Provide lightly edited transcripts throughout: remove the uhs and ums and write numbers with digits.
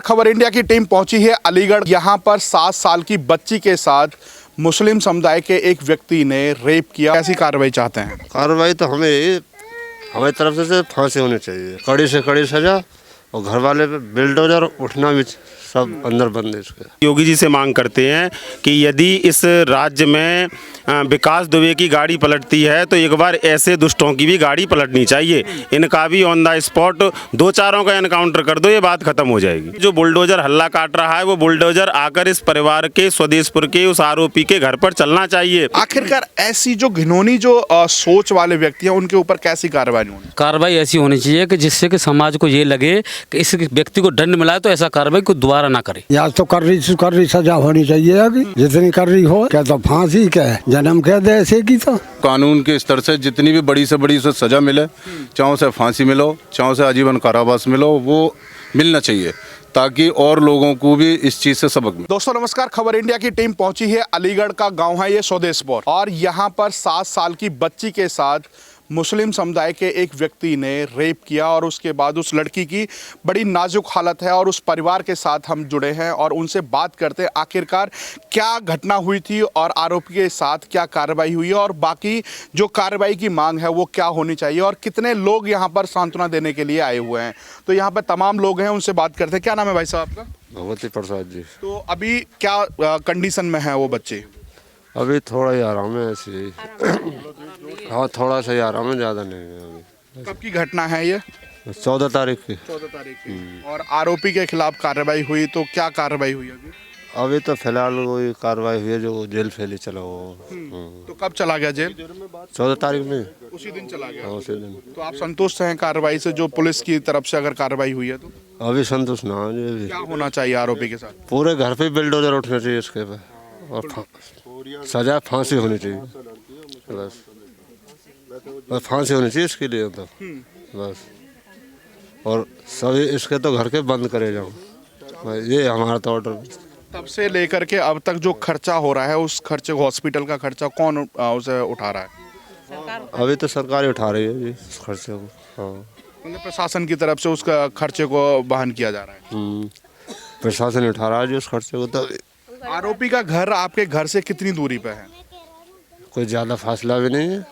खबर इंडिया की टीम पहुंची है अलीगढ़। यहां पर 7 साल की बच्ची के साथ मुस्लिम समुदाय के एक व्यक्ति ने रेप किया। ऐसी कार्रवाई चाहते हैं? कार्रवाई तो हमारी तरफ से फांसी होनी चाहिए, कड़ी से कड़ी सजा, और घर वाले पे बिल्डोजर उठना भी सब अंदर बंद है इसके। योगी जी से मांग करते हैं कि यदि इस राज्य में विकास दुबे की गाड़ी पलटती है तो एक बार ऐसे दुष्टों की भी गाड़ी पलटनी चाहिए। इनका भी ऑन द स्पॉट 2-4 का एनकाउंटर कर दो, ये बात खत्म हो जाएगी। जो बुलडोजर हल्ला काट रहा है वो बुलडोजर आकर इस परिवार के स्वदेशपुर के उस आरोपी के घर पर चलना चाहिए। आखिरकार ऐसी जो घिनौनी जो सोच वाले व्यक्ति हैं उनके ऊपर कैसी कार्रवाई होनी? कार्रवाई ऐसी होनी चाहिए कि जिससे कि समाज को ये लगे कि इस व्यक्ति को दंड मिला है तो ऐसा कार्रवाई को दोबारा ना करे। या तो कर रही सजा होनी चाहिए अभी, जितनी कर रही हो, क्या तो फांसी क्या जन्म कह दे ऐसे की। तो कानून के स्तर से जितनी भी बड़ी से बड़ी उसे सजा मिले, चाहे उसे फांसी मिलो, चाहे उसे आजीवन कारावास मिलो, वो मिलना चाहिए ताकि और लोगों को भी इस चीज से सबक मिले। दोस्तों नमस्कार, खबर इंडिया की टीम पहुंची है अलीगढ़ का गांव है ये स्वदेशपुर, और यहां पर 7 साल की बच्ची के साथ मुस्लिम समुदाय के एक व्यक्ति ने रेप किया और उसके बाद उस लड़की की बड़ी नाजुक हालत है और उस परिवार के साथ हम जुड़े हैं और उनसे बात करते हैं आखिरकार क्या घटना हुई थी और आरोपी के साथ क्या कार्रवाई हुई है और बाकी जो कार्रवाई की मांग है वो क्या होनी चाहिए और कितने लोग यहाँ पर सांत्वना देने के लिए आए हुए हैं। तो यहाँ पर तमाम लोग हैं, उनसे बात करते हैं। क्या नाम है भाई साहब आपका? भगवती प्रसाद जी। तो अभी क्या कंडीशन में है वो बच्चे? अभी थोड़ा ही आराम है ऐसे ही। हाँ थोड़ा सा ही आराम है, ज़्यादा नहीं है अभी। कब की घटना है ये? 14 तारीख की। 14 तारीख की। और आरोपी के खिलाफ कार्रवाई हुई, तो क्या कार्रवाई हुई अभी? अभी तो फिलहाल कोई कार्रवाई हुई है, जो जेल फैली चला वो। तो कब चला गया जेल? 14 तारीख में उसी दिन चला गया। हाँ, उसी दिन। तो आप संतुष्ट हैं कार्रवाई से, जो पुलिस की तरफ से अगर कार्रवाई हुई है तो? अभी संतुष्ट ना हो जी। क्या होना चाहिए आरोपी के साथ? पूरे घर पे बिल्डोजर उठना चाहिए इसके पे, और सजा फांसी होनी चाहिए बस। फांसी होनी चाहिए इसके लिए तो बस। और सभी इसके तो घर के बंद करे जाओ, ये हमारा तो ऑर्डर। तब से लेकर के अब तक जो खर्चा हो रहा है, उस खर्चे को, हॉस्पिटल का खर्चा कौन उसे उठा रहा है? अभी तो सरकार ही उठा रही है जी उस खर्चे को। हाँ, मतलब प्रशासन की तरफ से उसका खर्चे को वहन किया जा रहा है। प्रशासन उठा रहा है जी उस खर्चे को। तो आरोपी का घर आपके घर से कितनी दूरी पे है? कोई ज़्यादा फासला भी नहीं है,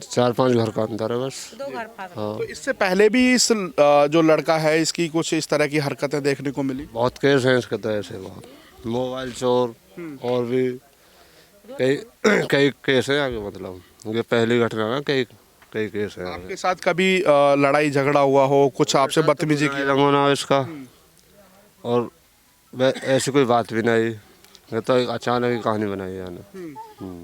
4-5 घर का अंतर है बस। हाँ। तो इससे पहले भी इस जो लड़का है इसकी कुछ इस तरह की हरकतें देखने को मिली? बहुत केस हैं इसके तो ऐसे, बहुत मोबाइल चोर और भी कई केस हैं आगे। मतलब ये पहली घटना है, कई केस हैं। आपके साथ कभी लड़ाई झगड़ा हुआ हो, कुछ आपसे बदतमीजी की? जमाना इसका, और ऐसी कोई बात भी नहीं, ये तो एक अचानक ही कहानी बनाई है ना।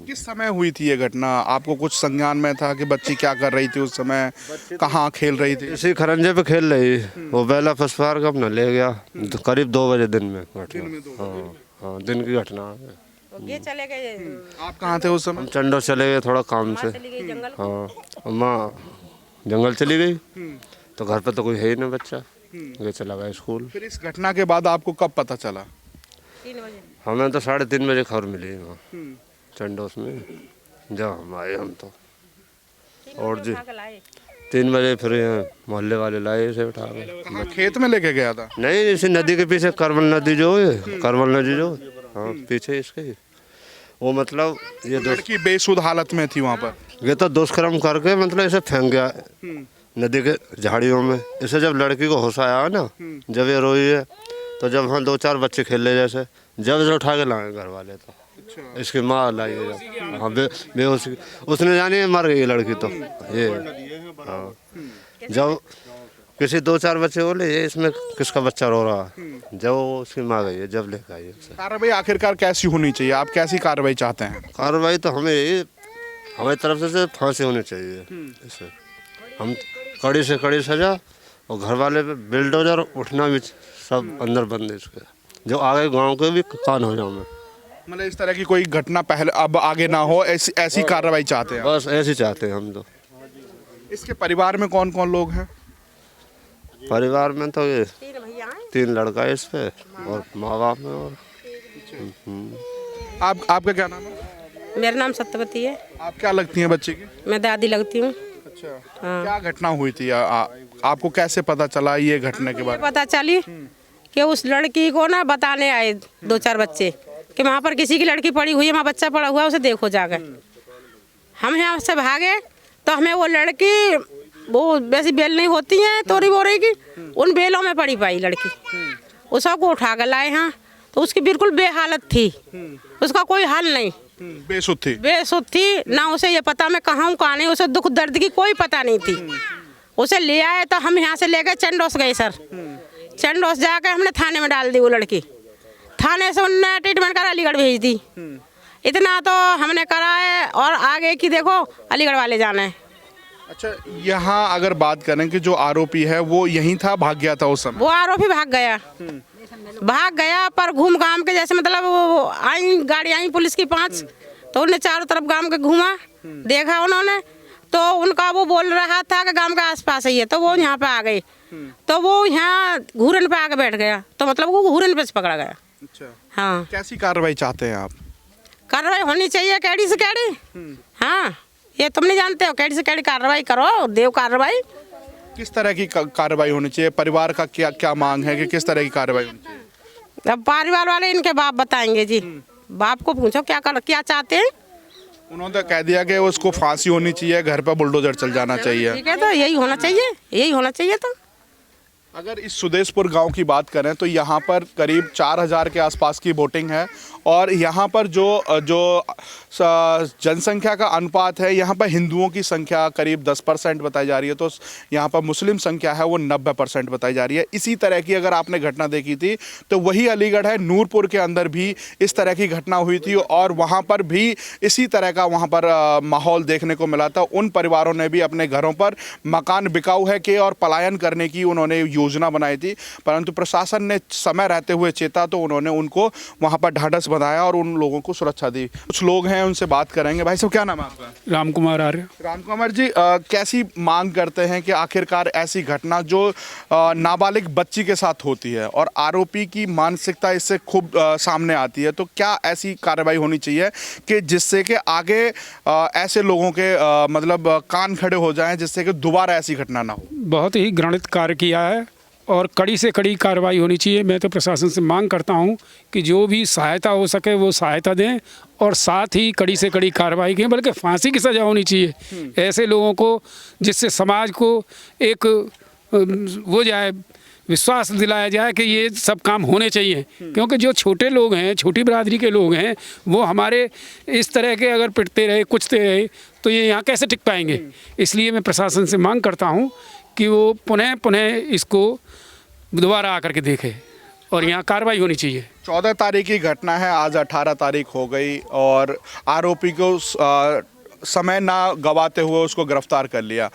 किस समय हुई थी ये घटना? आपको कुछ संज्ञान में था कि बच्ची क्या कर रही थी उस समय, कहाँ खेल रही थी? इसी खरंजे पे खेल रही, वो बेला फसफार का अपना ले गया करीब 2 बजे दिन में घटना। हाँ, दिन की घटना है। ये चले गए। आप कहाँ थे उस समय? हम चंडो चले गए थोड़ा काम से। हाँ, माँ जंगल चली गई, तो घर पे तो कोई है ही ना बच्चा, ये चला गया स्कूल। फिर इस घटना के बाद आपको कब पता चला? 3 बजे। हमें तो 3:30 बजे खबर मिली वहाँ चंडोस में, जब हम आए हम तो। और जी 3 बजे फिर मोहल्ले वाले लाए इसे उठा के। खेत में लेके गया था? नहीं, इसी नदी के पीछे करमल नदी जो है, करमल नदी जो, हाँ पीछे इसके। वो मतलब ये लड़की बेसुध हालत में थी वहाँ पर? ये तो दुष्कर्म करके मतलब इसे फेंक गया नदी के झाड़ियों में। इसे जब लड़की को होश आया ना, जब ये रोई है, तो जब हाँ 2-4 बच्चे खेल रहे जैसे, जब इसे उठा के लाए घर वाले, तो इसकी माँ लाई है जब। हाँ बेहोश, उसने जानी मर गई लड़की तो ये। हाँ, जब किसी 2-4 बच्चे बोले ये इसमें किसका बच्चा रो रहा है, जब उसकी माँ गई है, जब लेकर आई है। कार्रवाई आखिरकार कैसी होनी चाहिए? आप कैसी कार्रवाई चाहते हैं? कार्रवाई तो हमारी तरफ से फांसी होनी चाहिए इसे। हम कड़ी से कड़ी सजा, और घर वाले पे बिल्डोजर उठना भी सब अंदर बंद है इसके, जो आगे गांव के भी कान हो जाऊँ। मतलब इस तरह की कोई घटना पहले अब आगे ना हो, ऐसी कार्रवाई चाहते हैं? बस ऐसे चाहते हैं हम तो। इसके परिवार में कौन कौन लोग हैं? परिवार में तो ये 3 भैया हैं। 3 लड़का है इस पे, और माँ बाप में। और आपका क्या नाम है? मेरा नाम सत्यवती है। आप क्या लगती हैं बच्चे की? मैं दादी लगती हूँ। अच्छा, हाँ। क्या घटना हुई थी? आपको कैसे पता चला ये घटना के बारे में? पता चली कि उस लड़की को ना बताने आए 2-4 बच्चे कि वहाँ पर किसी की लड़की पड़ी हुई है, वहाँ बच्चा पड़ा हुआ है, उसे देखो जाकर। हम यहाँ से भागे तो हमें वो लड़की, वो वैसी बेल नहीं होती हैं तोरी बोरी की, उन बेलों में पड़ी पाई लड़की। उसको उठा कर लाए यहाँ तो उसकी बिल्कुल बेहालत थी, उसका कोई हाल नहीं, बेसुध थी ना। उसे ये पता मैं कहाँ हूँ कहाँ नहीं, उसे दुख दर्द की कोई पता नहीं थी। उसे ले आए तो हम यहाँ से ले गए चंडोस गए सर। चंडोस जाकर हमने थाने में डाल दी वो लड़की। थाने से उनने ट्रीटमेंट कर अलीगढ़ भेज दी। इतना तो हमने करा है और आगे की देखो अलीगढ़ वाले जाना है। अच्छा, यहाँ अगर बात करें कि जो आरोपी है वो यहीं था, भाग गया था उस समय? वो आरोपी भाग गया पर घूम घाम के, जैसे मतलब वो आई गाड़ी आई पुलिस की 5, तो उन्हें चारों तरफ गांव के घूमा, देखा उन्होंने तो उनका वो बोल रहा था कि गांव के आसपास ही है, तो वो यहाँ पे आ गए। तो वो यहाँ घूरन पे आके बैठ गया, तो मतलब वो घूरन पे से पकड़ा गया। अच्छा, हाँ, कैसी कार्रवाई चाहते हैं आप? कार्रवाई होनी चाहिए कैडी से कैडी। हाँ, ये तुम नहीं जानते हो, कैडी से कैडी कार्रवाई करो, देव कार्रवाई। किस तरह की कार्रवाई होनी चाहिए? परिवार का क्या क्या मांग है कि किस तरह की कार्रवाई होनी चाहिए? अब परिवार वाले इनके बाप बताएंगे जी। बाप को पूछो क्या चाहते हैं। उन्होंने तो कह दिया कि उसको फांसी होनी चाहिए, घर पर बुलडोजर चल जाना चाहिए। ठीक है, तो यही होना चाहिए। तो अगर इस सुदेशपुर गांव की बात करें तो यहाँ पर करीब 4000 के आसपास की वोटिंग है और यहाँ पर जो जनसंख्या का अनुपात है, यहाँ पर हिंदुओं की संख्या करीब 10% बताई जा रही है, तो यहाँ पर मुस्लिम संख्या है वो 90% बताई जा रही है। इसी तरह की अगर आपने घटना देखी थी तो वही अलीगढ़ है, नूरपुर के अंदर भी इस तरह की घटना हुई थी और वहाँ पर भी इसी तरह का वहाँ पर माहौल देखने को मिला था। उन परिवारों ने भी अपने घरों पर मकान बिकाऊ है कि और पलायन करने की उन्होंने योजना बनाई थी, परंतु प्रशासन ने समय रहते हुए चेता तो उन्होंने उनको वहाँ पर ढांढस बंधाया और उन लोगों को सुरक्षा दी। कुछ लोग हैं, उनसे बात करेंगे। भाई साहब, क्या नाम है आपका? राम कुमार आर्य। राम कुमार जी, कैसी मांग करते हैं कि आखिरकार ऐसी घटना जो नाबालिग बच्ची के साथ होती है और आरोपी की मानसिकता इससे खूब सामने आती है, तो क्या ऐसी कार्रवाई होनी चाहिए कि जिससे कि आगे ऐसे लोगों के मतलब कान खड़े हो जाएं, जिससे कि दोबारा ऐसी घटना ना हो? बहुत ही घृणित कार्य किया है और कड़ी से कड़ी कार्रवाई होनी चाहिए। मैं तो प्रशासन से मांग करता हूं कि जो भी सहायता हो सके वो सहायता दें और साथ ही कड़ी से कड़ी कार्रवाई करें, बल्कि फांसी की सज़ा होनी चाहिए ऐसे लोगों को, जिससे समाज को एक वो जाए, विश्वास दिलाया जाए कि ये सब काम होने चाहिए। क्योंकि जो छोटे लोग हैं, छोटी बिरादरी के लोग हैं, वो हमारे इस तरह के अगर पिटते रहे, कुचते रहे तो ये यहाँ कैसे टिक पाएंगे। इसलिए मैं प्रशासन से मांग करता हूँ कि वो पुनः इसको दोबारा आकर के देखे और यहाँ कार्रवाई होनी चाहिए। 14 तारीख की घटना है, आज 18 तारीख हो गई और आरोपी को समय ना गवाते हुए उसको गिरफ्तार कर लिया।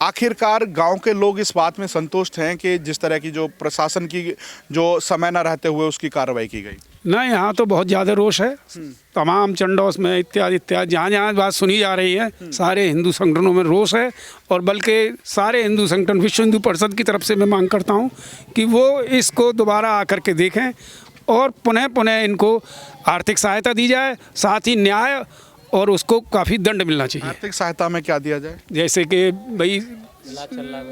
आखिरकार गांव के लोग इस बात में संतुष्ट हैं कि जिस तरह की जो प्रशासन की जो समय न रहते हुए उसकी कार्रवाई की गई? ना, यहाँ तो बहुत ज़्यादा रोष है। तमाम चंडोस में इत्यादि जहाँ जहाँ बात सुनी जा रही है, सारे हिंदू संगठनों में रोष है और बल्कि सारे हिंदू संगठन, विश्व हिंदू परिषद की तरफ से मैं मांग करता हूँ कि वो इसको दोबारा आकर के देखें और पुनः इनको आर्थिक सहायता दी जाए, साथ ही न्याय और उसको काफ़ी दंड मिलना चाहिए। आर्थिक सहायता में क्या दिया जाए? जैसे कि भाई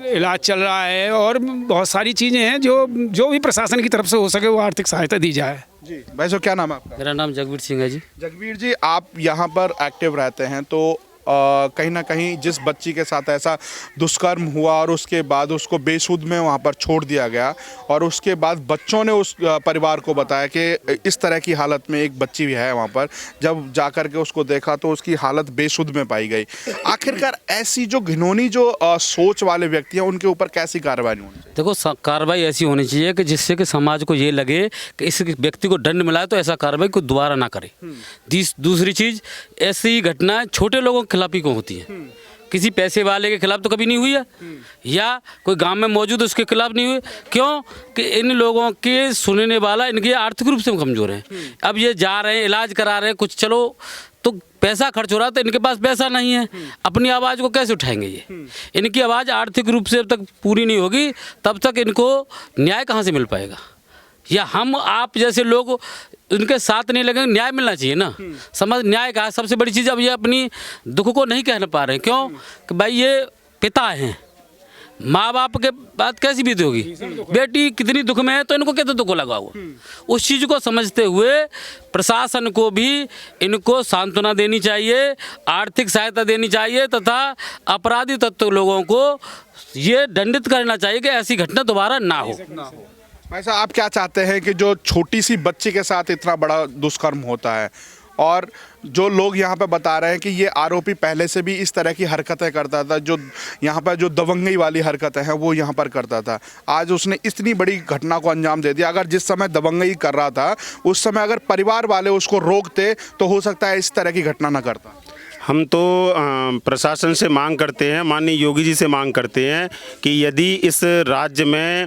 इलाज चल रहा है और बहुत सारी चीज़ें हैं जो भी प्रशासन की तरफ से हो सके वो आर्थिक सहायता दी जाए। जी भाई साहब, क्या नाम है आपका? मेरा नाम जगवीर सिंह है जी। जगवीर जी, आप यहाँ पर एक्टिव रहते हैं, तो कहीं ना कहीं जिस बच्ची के साथ ऐसा दुष्कर्म हुआ और उसके बाद उसको बेसुध में वहाँ पर छोड़ दिया गया और उसके बाद बच्चों ने उस परिवार को बताया कि इस तरह की हालत में एक बच्ची भी है वहाँ पर, जब जाकर के उसको देखा तो उसकी हालत बेसुध में पाई गई। आखिरकार ऐसी जो घिनौनी जो सोच वाले व्यक्ति हैं उनके ऊपर कैसी कार्रवाई होनी चाहिए? देखो, कार्रवाई ऐसी होनी चाहिए कि जिससे कि समाज को ये लगे कि इस व्यक्ति को दंड मिला है तो ऐसा कार्रवाई को दोबारा ना करे। दूसरी चीज़, ऐसी घटनाएं छोटे लोगों के खिलाफ ही को होती है, किसी पैसे वाले के खिलाफ तो कभी नहीं हुई है या कोई गांव में मौजूद उसके खिलाफ नहीं हुई। क्यों कि इन लोगों के सुनने वाला इनके आर्थिक रूप से कमज़ोर हैं। अब ये जा रहे हैं, इलाज करा रहे हैं, कुछ चलो तो पैसा खर्च हो रहा है, तो इनके पास पैसा नहीं है, अपनी आवाज़ को कैसे उठाएंगे? ये इनकी आवाज़ आर्थिक रूप से जब तक पूरी नहीं होगी तब तक इनको न्याय कहाँ से मिल पाएगा? या हम आप जैसे लोग उनके साथ नहीं लगेंगे, न्याय मिलना चाहिए ना। समझ, न्याय का सबसे बड़ी चीज़, अब ये अपनी दुख को नहीं कह पा रहे हैं। क्यों कि भाई ये पिता हैं, माँ बाप के बात कैसी बीती होगी, बेटी कितनी दुख में है तो इनको कितना दुख लगा हुआ। उस चीज़ को समझते हुए प्रशासन को भी इनको सांत्वना देनी चाहिए, आर्थिक सहायता देनी चाहिए तथा अपराधी तत्व लोगों को ये दंडित करना चाहिए कि ऐसी घटना दोबारा ना हो। भाई साहब, आप क्या चाहते हैं कि जो छोटी सी बच्ची के साथ इतना बड़ा दुष्कर्म होता है और जो लोग यहाँ पे बता रहे हैं कि ये आरोपी पहले से भी इस तरह की हरकतें करता था, जो यहाँ पर जो दबंगई वाली हरकतें हैं वो यहाँ पर करता था, आज उसने इतनी बड़ी घटना को अंजाम दे दिया। अगर जिस समय दबंगई कर रहा था उस समय अगर परिवार वाले उसको रोकते तो हो सकता है इस तरह की घटना ना करता। हम तो प्रशासन से मांग करते हैं, माननीय योगी जी से मांग करते हैं कि यदि इस राज्य में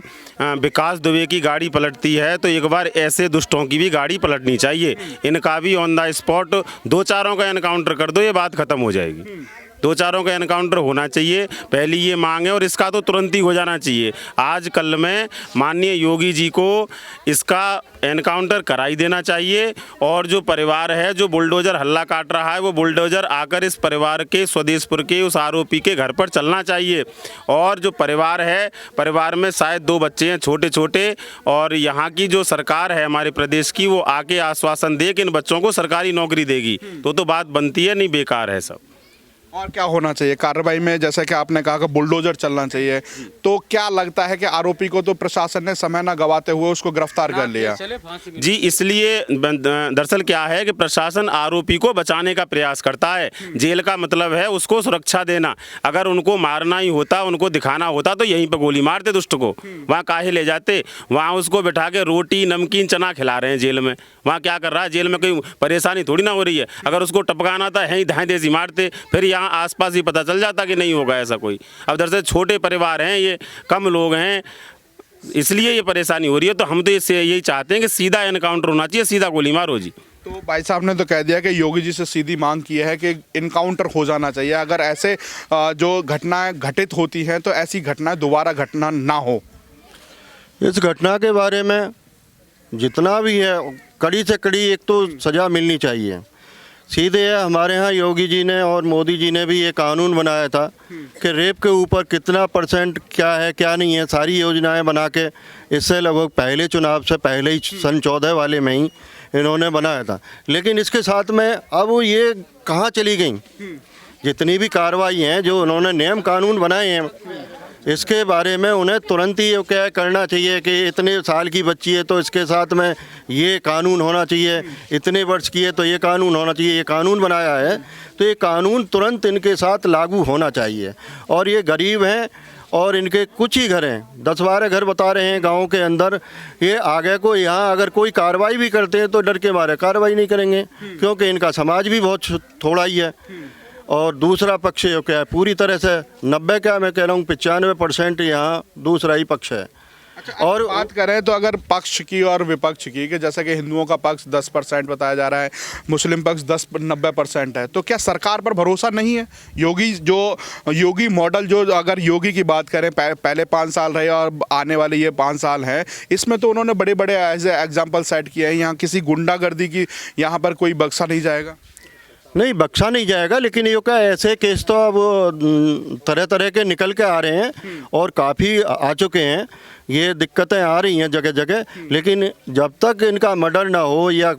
विकास दुबे की गाड़ी पलटती है तो एक बार ऐसे दुष्टों की भी गाड़ी पलटनी चाहिए। इनका भी ऑन द स्पॉट 2-4 का एनकाउंटर कर दो, ये बात ख़त्म हो जाएगी। 2-4 का एनकाउंटर होना चाहिए, पहली ये मांग है और इसका तो तुरंत ही हो जाना चाहिए। आज कल में माननीय योगी जी को इसका एनकाउंटर करा ही देना चाहिए और जो परिवार है, जो बुलडोज़र हल्ला काट रहा है, वो बुलडोज़र आकर इस परिवार के स्वदेशपुर के उस आरोपी के घर पर चलना चाहिए। और जो परिवार है, परिवार में शायद 2 बच्चे हैं छोटे छोटे, और यहाँ की जो सरकार है हमारे प्रदेश की, वो आके आश्वासन दे कि इन बच्चों को सरकारी नौकरी देगी तो बात बनती है, नहीं बेकार है सब। और क्या होना चाहिए कार्रवाई में? जैसे कि आपने कहा कि बुलडोजर चलना चाहिए, तो क्या लगता है कि आरोपी को तो प्रशासन ने समय न गवाते हुए उसको गिरफ्तार कर लिया? जी, इसलिए दरअसल क्या है कि प्रशासन आरोपी को बचाने का प्रयास करता है। जेल का मतलब है उसको सुरक्षा देना। अगर उनको मारना ही होता, उनको दिखाना होता तो यहीं पर गोली मारते दुष्ट को, वहाँ काहे ले जाते? वहाँ उसको बैठा के रोटी नमकीन चना खिला रहे हैं जेल में। वहाँ क्या कर रहा है? जेल में कोई परेशानी थोड़ी ना हो रही है। अगर उसको टपकाना था यहीं धाए देसी मारते, फिर यहाँ आसपास ही पता चल जाता कि नहीं होगा ऐसा कोई। अब दरअसल छोटे परिवार हैं, ये कम लोग हैं, इसलिए ये परेशानी हो रही है। तो हम तो इससे यही चाहते हैं कि सीधा एनकाउंटर होना चाहिए, सीधा गोली मारो जी। तो भाई साहब ने तो कह दिया कि योगी जी से सीधी मांग की है कि इनकाउंटर हो जाना चाहिए। अगर ऐसे जो घटनाएं घटित होती हैं तो ऐसी घटनाएं दोबारा घटना ना हो। इस घटना के बारे में जितना भी है कड़ी से कड़ी एक तो सज़ा मिलनी चाहिए। सीधे हमारे यहाँ योगी जी ने और मोदी जी ने भी ये कानून बनाया था कि रेप के ऊपर कितना % क्या है क्या नहीं है, सारी योजनाएं बना के इससे लगभग पहले चुनाव से पहले ही सन 14 वाले में ही इन्होंने बनाया था। लेकिन इसके साथ में अब ये कहाँ चली गई? जितनी भी कार्रवाई हैं, जो उन्होंने नियम कानून बनाए हैं, इसके बारे में उन्हें तुरंत ही क्या करना चाहिए कि इतने साल की बच्ची है तो इसके साथ में ये कानून होना चाहिए, इतने वर्ष की है तो ये कानून होना चाहिए। ये कानून बनाया है तो ये कानून तुरंत इनके साथ लागू होना चाहिए। और ये गरीब हैं और इनके कुछ ही घर हैं, 10-12 घर बता रहे हैं गाँव के अंदर। ये आगे को यहाँ अगर कोई कार्रवाई भी करते हैं तो डर के मारे कार्रवाई नहीं करेंगे, क्योंकि इनका समाज भी बहुत थोड़ा ही है। और दूसरा पक्ष ये क्या है, पूरी तरह से 90 क्या मैं कह रहा हूँ 95% यहाँ दूसरा ही पक्ष है। अच्छा, और बात करें तो अगर पक्ष की और विपक्ष की, कि जैसे कि हिंदुओं का पक्ष 10% बताया जा रहा है, मुस्लिम पक्ष 90% है, तो क्या सरकार पर भरोसा नहीं है? योगी मॉडल, जो अगर योगी की बात करें, पहले 5 साल रहे और आने वाले ये 5 साल हैं, इसमें तो उन्होंने बड़े बड़े एज एग्जाम्पल सेट किए हैं। यहाँ किसी गुंडागर्दी की यहाँ पर कोई बख्शा नहीं जाएगा। नहीं, बख्शा नहीं जाएगा, लेकिन ये क्या ऐसे केस तो अब तरह तरह के निकल के आ रहे हैं और काफ़ी आ चुके हैं। ये दिक्कतें आ रही हैं जगह जगह, लेकिन जब तक इनका मर्डर ना हो या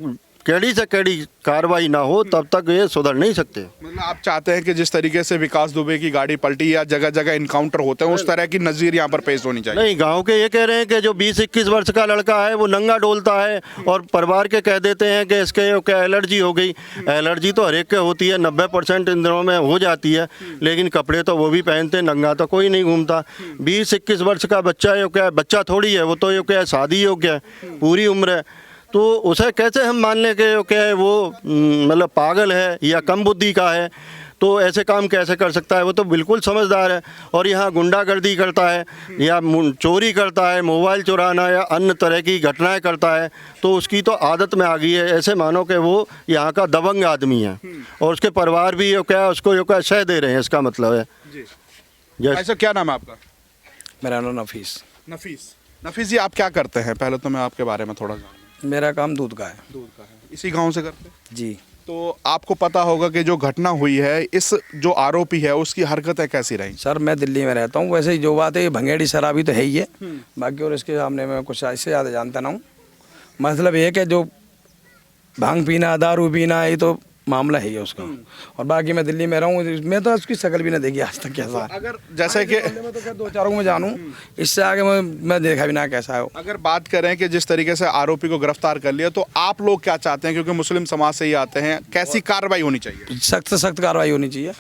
कड़ी से कड़ी कार्रवाई ना हो तब तक ये सुधर नहीं सकते। मतलब आप चाहते हैं कि जिस तरीके से विकास दुबे की गाड़ी पलटी या जगह जगह इनकाउंटर होते हैं, उस तरह की नज़ीर यहाँ पर पेश होनी चाहिए। नहीं, गांव के ये कह रहे हैं कि जो 20-21 वर्ष का लड़का है वो नंगा डोलता है और परिवार के कह देते हैं कि इसके क्या एलर्जी हो गई। एलर्जी तो हर एक के होती है, 90% इन दिनों में हो जाती है, लेकिन कपड़े तो वो भी पहनते, नंगा तो कोई नहीं घूमता। 20-21 वर्ष का बच्चा है, क्या बच्चा थोड़ी है, वो तो ये क्या शादी योग्य है, पूरी उम्र है। तो उसे कैसे हम मान लें कि क्या है वो मतलब पागल है या कम बुद्धि का है, तो ऐसे काम कैसे कर सकता है? वो तो बिल्कुल समझदार है और यहाँ गुंडागर्दी करता है या चोरी करता है, मोबाइल चुराना या अन्य तरह की घटनाएं करता है, तो उसकी तो आदत में आ गई है। ऐसे मानो कि वो यहाँ का दबंग आदमी है और उसके परिवार भी क्या उसको क्या शह दे रहे हैं, इसका मतलब है जी। ऐसा क्या नाम है आपका? मेरा नाम नफीस। नफीस जी, आप क्या करते हैं? पहले तो मैं आपके बारे में थोड़ा जानूं। मेरा काम दूध का है। दूध का है, इसी गांव से करते हैं जी। तो आपको पता होगा कि जो घटना हुई है, इस जो आरोपी है उसकी हरकतें कैसी रही? सर मैं दिल्ली में रहता हूँ, वैसे ही जो बात है ये भंगेड़ी शराबी तो है ही है, बाकी और इसके सामने मैं कुछ ऐसे ज़्यादा जानता ना हूँ। मतलब ये है कि जो भांग पीना, दारू पीना, ये तो मामला है ही उसका। और बाकी मैं दिल्ली में रहूँ, मैं तो उसकी शक्ल भी नहीं देखी आज तक कैसा। अगर जैसे कि मैं तो क्या 2-4 को मैं जानूँ, इससे आगे मैं देखा भी ना कैसा है वो। अगर बात करें कि जिस तरीके से आरोपी को गिरफ्तार कर लिया, तो आप लोग क्या चाहते हैं? क्योंकि मुस्लिम समाज से ही आते हैं, कैसी कार्रवाई होनी चाहिए? सख्त से सख्त कार्रवाई होनी चाहिए।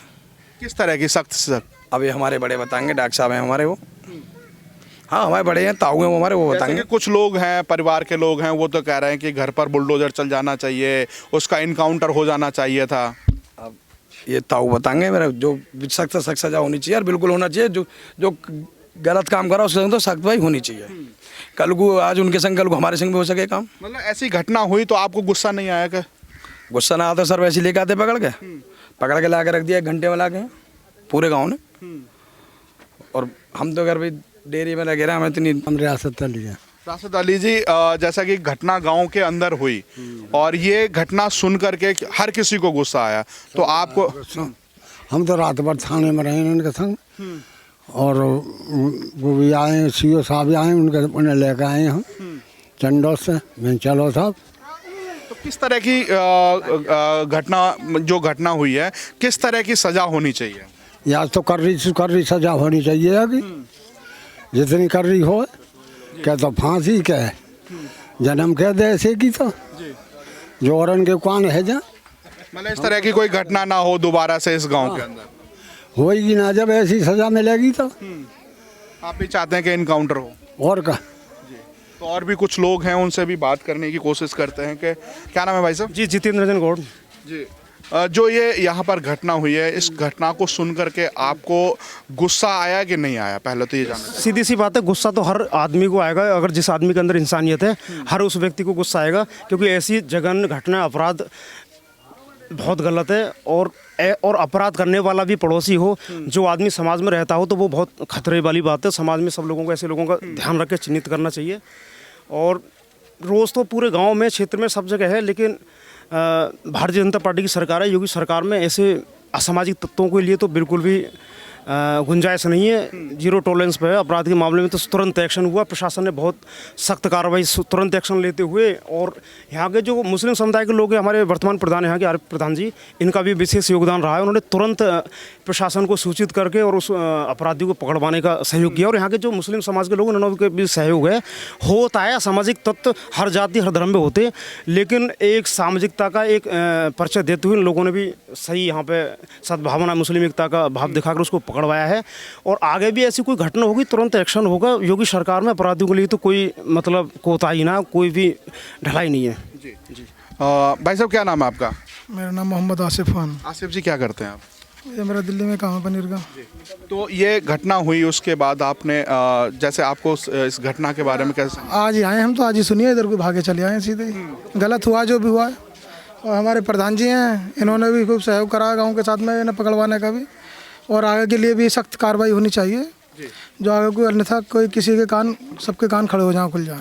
किस तरह की सख्त से सख्त? अभी हमारे बड़े बताएंगे, डॉक्टर साहब हैं हमारे वो। हाँ हमारे बड़े हैं, ताऊ हैं वो हमारे, वो जैसे बताएंगे। कि कुछ लोग हैं, परिवार के लोग हैं, वो तो कह रहे हैं कि घर पर बुलडोजर चल जाना चाहिए, उसका इनकाउंटर हो जाना चाहिए था। अब ये ताऊ बताएंगे मेरा, जो सख्त से सख्त सजा होनी चाहिए और बिल्कुल होना चाहिए। जो गलत काम करा उसके संग तो सख्त भाई होनी चाहिए। कल को आज उनके संग, कल को हमारे संग भी हो सके काम। मतलब ऐसी घटना हुई तो आपको गुस्सा नहीं आया क्या? गुस्सा ना आता सर, वैसे लेके आते पकड़ के ला के रख दिया 1 घंटे में ला के पूरे गाँव ने। और हम तो घर भाई डेयरी में लगे रहे, हमें इतनी। हम रियासत अली है। राशिद अली जी, जैसा कि घटना गांव के अंदर हुई और ये घटना सुन करके हर किसी को गुस्सा आया, तो आपको? हम तो रात भर थाने में रहे उनके संग, और वो भी आए, सीओ साहब भी आए, उन्हें लेकर आए हम चंडोर से। मैं चलो साहब। तो किस तरह की घटना हुई है, किस तरह की सजा होनी चाहिए? या तो कर रही सजा होनी चाहिए अभी, जितनी कर रही हो। क्या तो फांसी क्या है, जन्म कह दे ऐसे की तो जो औरन के कौन है जा। मतलब इस तरह की कोई घटना ना हो दोबारा से इस गांव के अंदर। होएगी ना, जब ऐसी सजा मिलेगी तो। आप भी चाहते हैं कि इनकाउंटर हो? और का तो और भी कुछ लोग हैं, उनसे भी बात करने की कोशिश करते हैं कि क्या नाम है भाई साहब? जी जितेंद्र रंजन गौड़ जी। जो ये यहाँ पर घटना हुई है, इस घटना को सुन करके आपको गुस्सा आया कि नहीं आया? पहले तो ये जानना। सीधी सी बात है, गुस्सा तो हर आदमी को आएगा। अगर जिस आदमी के अंदर इंसानियत है, हर उस व्यक्ति को गुस्सा आएगा, क्योंकि ऐसी जघन्य घटना, अपराध बहुत गलत है। और अपराध करने वाला भी पड़ोसी हो, जो आदमी समाज में रहता हो, तो वो बहुत खतरे वाली बात है। समाज में सब लोगों को, ऐसे लोगों का ध्यान रख के चिन्हित करना चाहिए। और रोज़ तो पूरे गांव में, क्षेत्र में, सब जगह है, लेकिन भारतीय जनता पार्टी की सरकार है, योगी सरकार में ऐसे असामाजिक तत्वों के लिए तो बिल्कुल भी गुंजाइश नहीं है। जीरो टॉलरेंस पे है। अपराध के मामले में तो तुरंत एक्शन हुआ, प्रशासन ने बहुत सख्त कार्रवाई, तुरंत एक्शन लेते हुए। और यहाँ के जो मुस्लिम समुदाय के लोग हैं, हमारे वर्तमान प्रधान, यहाँ के आरिफ प्रधान जी, इनका भी विशेष योगदान रहा है। उन्होंने तुरंत प्रशासन को सूचित करके और उस अपराधी को पकड़वाने का सहयोग किया। और यहाँ के जो मुस्लिम समाज के लोग हैं, उन्होंने भी सहयोग है। होता है, सामाजिक तत्व हर जाति हर धर्म में होते, लेकिन एक सामाजिकता का एक परिचय देते हुए इन लोगों ने भी सही यहाँ पे सद्भावना, मुस्लिम एकता का भाव दिखाकर उसको पकड़वाया है। और आगे भी ऐसी कोई घटना होगी, तुरंत एक्शन होगा। योगी सरकार में अपराधियों के लिए तो कोई मतलब कोताही ना, कोई भी ढलाई नहीं है। जी जी। भाई साहब, क्या नाम है आपका? मेरा नाम मोहम्मद आसिफ खान। आसिफ जी, क्या करते हैं आप? ये मेरा दिल्ली में काम है, पनीर का। तो ये घटना हुई, उसके बाद आपने जैसे आपको इस घटना के बारे में कैसे? आज ही आए हम, तो आज ही सुनिए, इधर को भागे चले आए सीधे। गलत हुआ जो भी हुआ है। और हमारे प्रधान जी हैं, इन्होंने भी खूब सहयोग करा गाँव के साथ में, इन्हें पकड़वाने का भी। और आगे के लिए भी सख्त कार्रवाई होनी चाहिए, जो आगे कोई अन्यथा कोई किसी के कान, सबके कान खड़े हो जाएं, खुल जाएं।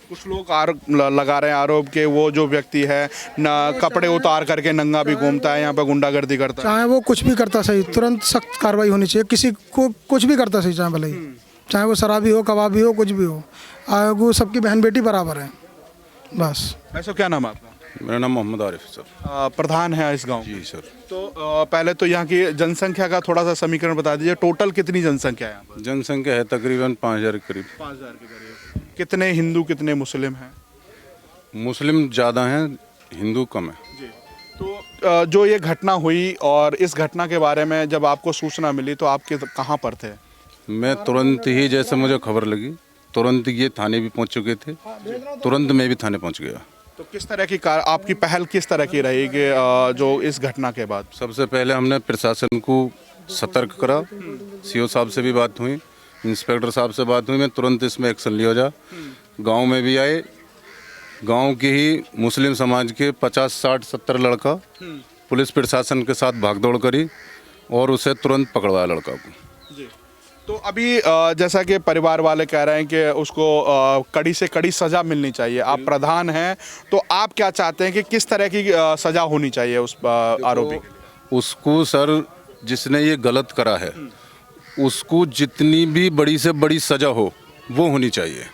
कुछ लोग लगा रहे हैं आरोप के वो जो व्यक्ति है ना, कपड़े उतार करके नंगा भी घूमता है, यहाँ पे गुंडागर्दी करता है। चाहे वो कुछ भी करता सही, तुरंत सख्त कार्रवाई होनी चाहिए। किसी को कुछ भी करता सही, चाहे भले ही, चाहे वो शराबी हो, कबाबी हो, कुछ भी हो, आगे सबकी बहन बेटी बराबर है। बस। ऐसा क्या नाम है आपका? मेरा नाम मोहम्मद आरिफ सर। प्रधान है इस गांव? जी सर। तो पहले तो यहाँ की जनसंख्या का थोड़ा सा समीकरण बता दीजिए। टोटल कितनी जनसंख्या है यहाँ पर? जनसंख्या है तकरीबन 5000 के करीब। 5000 के करीब। कितने हिंदू, कितने मुस्लिम हैं? मुस्लिम ज़्यादा हैं, हिंदू कम है। जी। तो जो ये घटना हुई और इस घटना के बारे में जब आपको सूचना मिली, तो आप कहाँ पर थे? मैं तुरंत ही, जैसे मुझे खबर लगी, तुरंत ये थाने भी पहुँच चुके थे, तुरंत मैं भी थाने पहुँच गया। तो किस तरह की आपकी पहल किस तरह की रही कि जो इस घटना के बाद? सबसे पहले हमने प्रशासन को सतर्क करा, सीओ साहब से भी बात हुई, इंस्पेक्टर साहब से बात हुई, मैं तुरंत इसमें एक्शन लिया जा। गांव में भी आए, गांव के ही मुस्लिम समाज के 50, 60, 70 लड़का पुलिस प्रशासन के साथ भागदौड़ करी और उसे तुरंत पकड़वाया लड़का को। तो अभी जैसा कि परिवार वाले कह रहे हैं कि उसको कड़ी से कड़ी सज़ा मिलनी चाहिए, आप प्रधान हैं तो आप क्या चाहते हैं कि किस तरह की सज़ा होनी चाहिए उस आरोपी की? उसको सर जिसने ये गलत करा है उसको जितनी भी बड़ी से बड़ी सज़ा हो वो होनी चाहिए।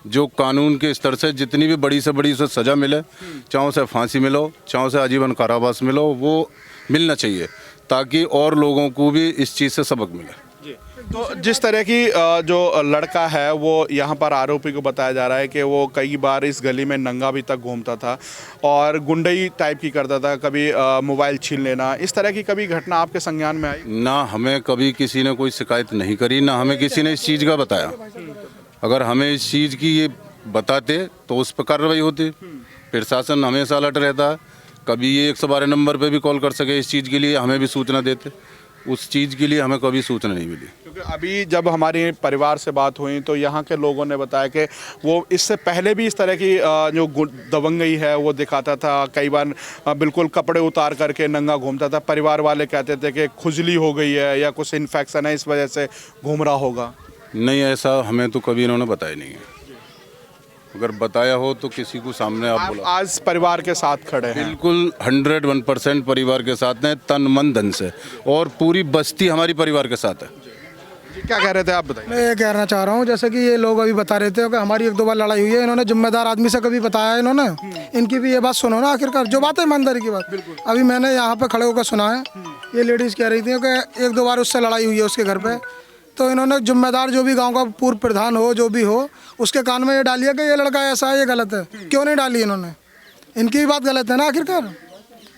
जो कानून के स्तर से जितनी भी बड़ी से बड़ी उसे सज़ा मिले, चाहे उसे फांसी मिलो, चाहे उसे आजीवन कारावास मिलो, वो मिलना चाहिए ताकि और लोगों को भी इस चीज़ से सबक मिले। तो जिस तरह की जो लड़का है वो यहाँ पर आरोपी को बताया जा रहा है कि वो कई बार इस गली में नंगा भी तक घूमता था और गुंडई टाइप की करता था, कभी मोबाइल छीन लेना, इस तरह की कभी घटना आपके संज्ञान में आई? ना हमें कभी किसी ने कोई शिकायत नहीं करी, ना हमें किसी ने इस चीज़ का बताया। अगर हमें इस चीज़ की ये बताते तो उस पर कार्रवाई होती। प्रशासन हमेशा अलर्ट रहता है, कभी ये 112 नंबर पे भी कॉल कर सके इस चीज़ के लिए, हमें भी सूचना देते। उस चीज़ के लिए हमें कभी सूचना नहीं मिली। क्योंकि अभी जब हमारे परिवार से बात हुई तो यहाँ के लोगों ने बताया कि वो इससे पहले भी इस तरह की जो दबंगई है वो दिखाता था, कई बार बिल्कुल कपड़े उतार करके नंगा घूमता था। परिवार वाले कहते थे कि खुजली हो गई है या कुछ इन्फेक्शन है, इस वजह से घूम रहा होगा। नहीं, ऐसा हमें तो कभी इन्होंने बताया नहीं है। अगर बताया हो तो किसी को सामने आप बोला। आज परिवार के साथ खड़े हैं? बिल्कुल 101% परिवार के साथ हैं, तन मन धन से, और पूरी बस्ती हमारी परिवार के साथ है। क्या कह रहे थे आप, बताइए। मैं ये कहना चाह रहा हूँ जैसे कि ये लोग अभी बता रहे थे कि हमारी 1-2 बार लड़ाई हुई है, इन्होंने जिम्मेदार आदमी से कभी बताया है इन्होंने? इनकी भी ये बात सुनो ना, आखिरकार जो बात है ईमानदारी की बात। अभी मैंने यहाँ पे खड़े होकर सुना है, ये लेडीज़ कह रही थी कि 1-2 बार उससे लड़ाई हुई है उसके घर पे, तो इन्होंने जिम्मेदार जो भी गांव का पूर्व प्रधान हो जो भी हो उसके कान में ये डालिए कि ये लड़का ऐसा है, ये गलत है। क्यों नहीं डाली इन्होंने? इनकी भी बात गलत है ना आखिरकार।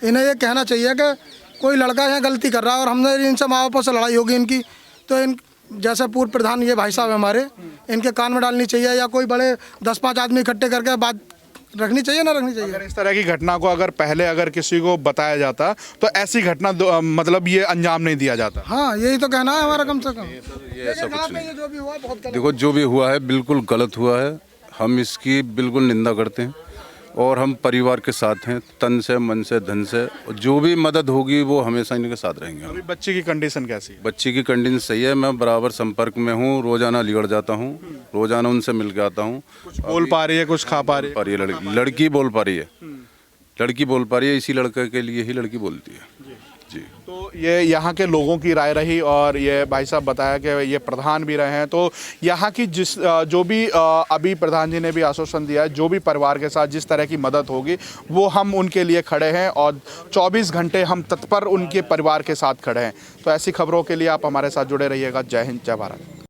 इन्हें ये कहना चाहिए कि कोई लड़का यहाँ गलती कर रहा है और हमने इनसे माँ बापों से लड़ाई होगी इनकी, तो इन जैसे पूर्व प्रधान ये भाई साहब हमारे, इनके कान में डालनी चाहिए, या कोई बड़े 10-5 आदमी इकट्ठे करके बात रखनी चाहिए ना रखनी चाहिए। अगर इस तरह की घटना को अगर पहले अगर किसी को बताया जाता तो ऐसी घटना मतलब ये अंजाम नहीं दिया जाता। हाँ, यही तो कहना है हमारा कम से कम। ये ऐसा कुछ नहीं। जो भी हुआ बहुत गलत। देखो, जो भी हुआ है बिल्कुल गलत हुआ है, हम इसकी बिल्कुल निंदा करते हैं और हम परिवार के साथ हैं, तन से मन से धन से। जो भी मदद होगी वो हमेशा इनके साथ रहेंगे। अभी बच्ची की कंडीशन कैसी है? बच्ची की कंडीशन सही है, मैं बराबर संपर्क में हूँ, रोजाना अलीगढ़ जाता हूँ, रोजाना उनसे मिल के आता हूँ। कुछ बोल पा रही है, कुछ खा पा रही है? लड़की बोल पा रही है, लड़की बोल पा रही है, इसी लड़के के लिए ही लड़की बोलती है जी। तो ये यहाँ के लोगों की राय रही और ये भाई साहब बताया कि ये प्रधान भी रहे हैं, तो यहाँ की जो भी अभी प्रधान जी ने भी आश्वासन दिया है, जो भी परिवार के साथ जिस तरह की मदद होगी वो हम उनके लिए खड़े हैं और 24 घंटे हम तत्पर उनके परिवार के साथ खड़े हैं। तो ऐसी खबरों के लिए आप हमारे साथ जुड़े रहिएगा। जय हिंद, जय भारत।